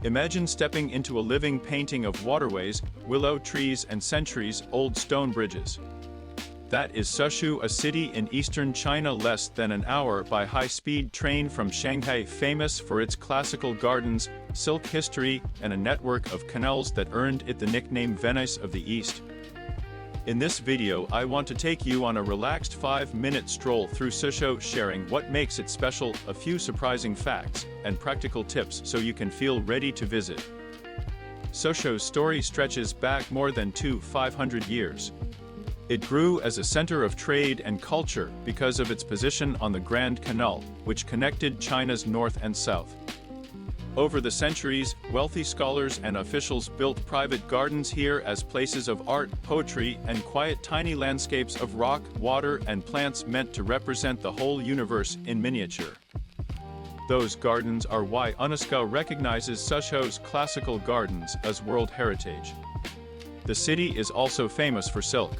Imagine stepping into a living painting of waterways, willow trees, and centuries-old stone bridges. That is Suzhou, a city in eastern China less than an hour by high-speed train from Shanghai, famous for its classical gardens, silk history, and a network of canals that earned it the nickname Venice of the East. In this video, I want to take you on a relaxed 5-minute stroll through Suzhou, sharing what makes it special, a few surprising facts, and practical tips so you can feel ready to visit. Suzhou's story stretches back more than 500 years. It grew as a center of trade and culture because of its position on the Grand Canal, which connected China's north and south. Over the centuries, wealthy scholars and officials built private gardens here as places of art, poetry, and quiet tiny landscapes of rock, water, and plants meant to represent the whole universe in miniature. Those gardens are why UNESCO recognizes Suzhou's classical gardens as World Heritage. The city is also famous for silk.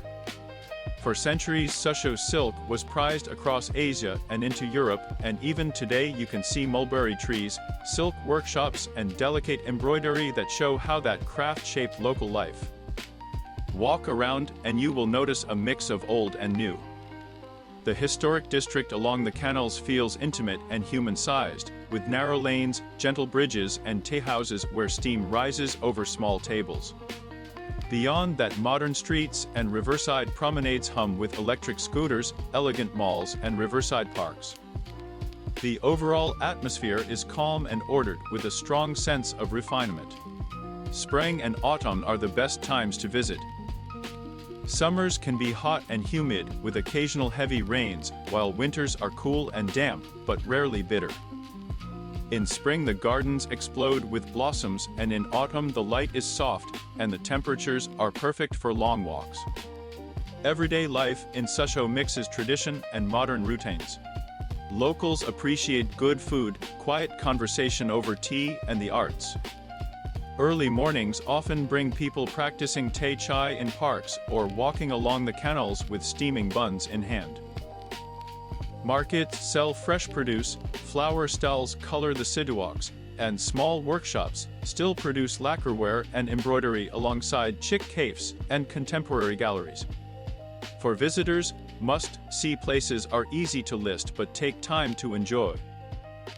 For centuries, Suzhou silk was prized across Asia and into Europe, and even today you can see mulberry trees, silk workshops, and delicate embroidery that show how that craft shaped local life. Walk around and you will notice a mix of old and new. The historic district along the canals feels intimate and human-sized, with narrow lanes, gentle bridges, and tea houses where steam rises over small tables. Beyond that, modern streets and riverside promenades hum with electric scooters, elegant malls, and riverside parks. The overall atmosphere is calm and ordered, with a strong sense of refinement. Spring and autumn are the best times to visit. Summers can be hot and humid, with occasional heavy rains, while winters are cool and damp, but rarely bitter. In spring the gardens explode with blossoms, and in autumn the light is soft, and the temperatures are perfect for long walks. Everyday life in Suzhou mixes tradition and modern routines. Locals appreciate good food, quiet conversation over tea, and the arts. Early mornings often bring people practicing Tai Chi in parks or walking along the canals with steaming buns in hand. Markets sell fresh produce, flower stalls color the sidewalks, and small workshops still produce lacquerware and embroidery alongside chic cafes and contemporary galleries. For visitors, must-see places are easy to list but take time to enjoy.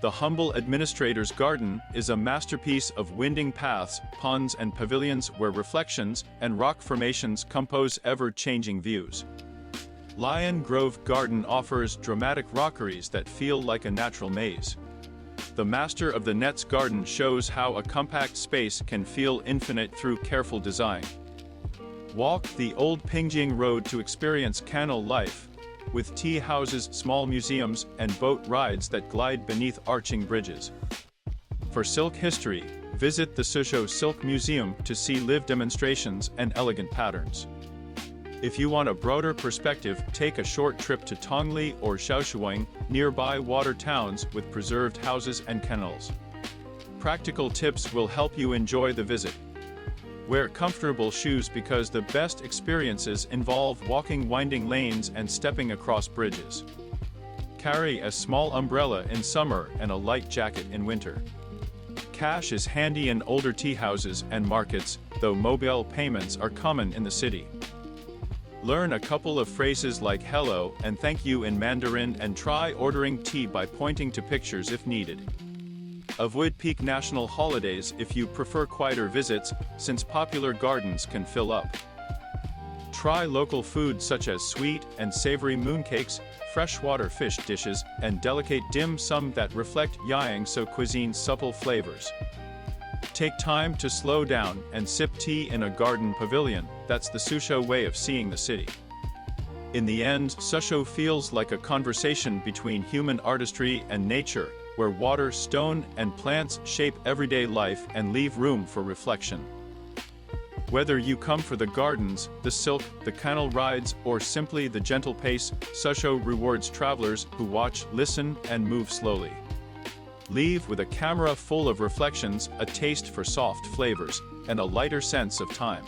The humble administrator's garden is a masterpiece of winding paths, ponds, and pavilions where reflections and rock formations compose ever-changing views. Lion Grove Garden offers dramatic rockeries that feel like a natural maze. The Master of the Net's garden shows how a compact space can feel infinite through careful design. Walk the old Pingjing Road to experience canal life, with tea houses, small museums, and boat rides that glide beneath arching bridges. For silk history, visit the Suzhou Silk Museum to see live demonstrations and elegant patterns. If you want a broader perspective, take a short trip to Tongli or Shaoxuang, nearby water towns with preserved houses and canals. Practical tips will help you enjoy the visit. Wear comfortable shoes because the best experiences involve walking winding lanes and stepping across bridges. Carry a small umbrella in summer and a light jacket in winter. Cash is handy in older tea houses and markets, though mobile payments are common in the city. Learn a couple of phrases like hello and thank you in Mandarin and try ordering tea by pointing to pictures if needed. Avoid peak national holidays if you prefer quieter visits, since popular gardens can fill up. Try local food such as sweet and savory mooncakes, freshwater fish dishes, and delicate dim sum that reflect Yangtze cuisine's supple flavors. Take time to slow down and sip tea in a garden pavilion. That's the Suzhou way of seeing the city. In the end, Suzhou feels like a conversation between human artistry and nature, where water, stone, and plants shape everyday life and leave room for reflection. Whether you come for the gardens, the silk, the canal rides, or simply the gentle pace, Suzhou rewards travelers who watch, listen, and move slowly. Leave with a camera full of reflections, a taste for soft flavors, and a lighter sense of time.